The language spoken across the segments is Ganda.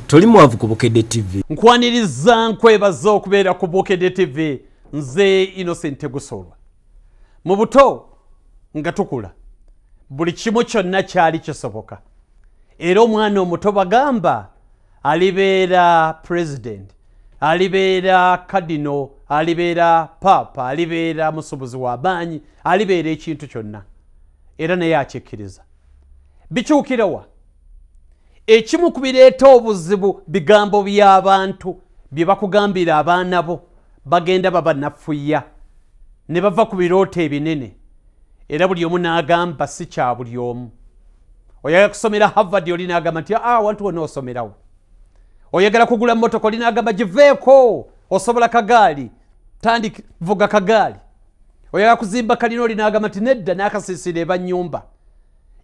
Toli mwavu ku Bukedde TV. Nkwaniriza nkwebaza okubeera ku Bukedde TV. Nze Innocent Gusolwa. Mu buto nga tukula buli kimu kyonna kyali kisoboka. Era omwana omuto bagamba alibeera president, alibeera kadino, alibeera papa, alibeera musubuzi w'amaanyi, alibeera ekintu kyonna. Era naye akykkiriza. Bikyukirawa. Ekimu ku bireeta obuzibu bigambo by'abantu bye bakugambira abaana bo bagenda babanafuya ne bava ku birooto ebinene. Era buli omu n'agamba si kya buli omu. Oyagala kusomera Harvard oli n'agamba nti wantu wonna osomerawo. Oyagala kugula mmotoka oli n'agamba giveeko osobola kagaali tandika vuga kagaali. Oyagala kuzimba kalina oli n'agamba nti nedda n'akasiisira eba nnyumba.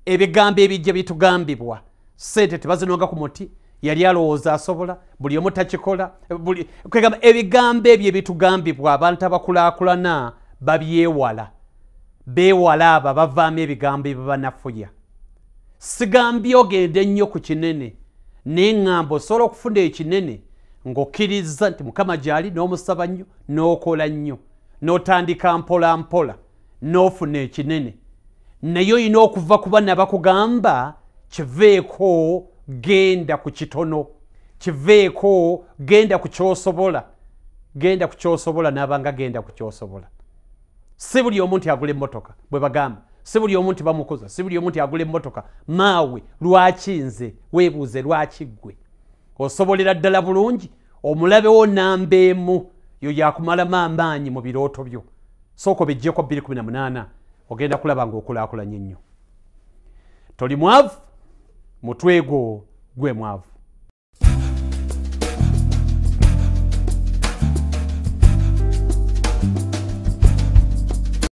Ebigambo ebijja bitugambibwa. Sente tebazinonga ku muti yali alowooza asobola buli omu takikola kwegamba ebigambo ebyo ebitugambibwa abantu abakulaakulana babyewala beewala abo bavaamu ebigambo ebibanafuya. Sigambye ogende ennyo ku kinene n'eŋŋambo osobola okufuna ekinene ng'okkiriza nti Mukama gy'ali n'omusaba nnyo n'okola nnyo n'otandika mpola mpola n'ofuna ekinene naye olina okuva ku bana bakugamba kiveeko genda ku kitono, kiveeko genda ku kyosobola, genda ku kyosobola n'abanga genda ku kyosobola. Si buli omuntu agula emmotoka bwe bagamba, si buli omuntu bamukuza, si buli omuntu agula emmotoka. Maawe lwaki nze? Weebuuze lwaki ggwe? Osobolera ddala bulungi omulabewo namba emu yo yakumalamu amaanyi mu birooto byo. Sooka bijjeko 2018 ogenda kulaba ng'okulaakulanye nnyo. Toli mwavu mutwe gwo gwe mwavu.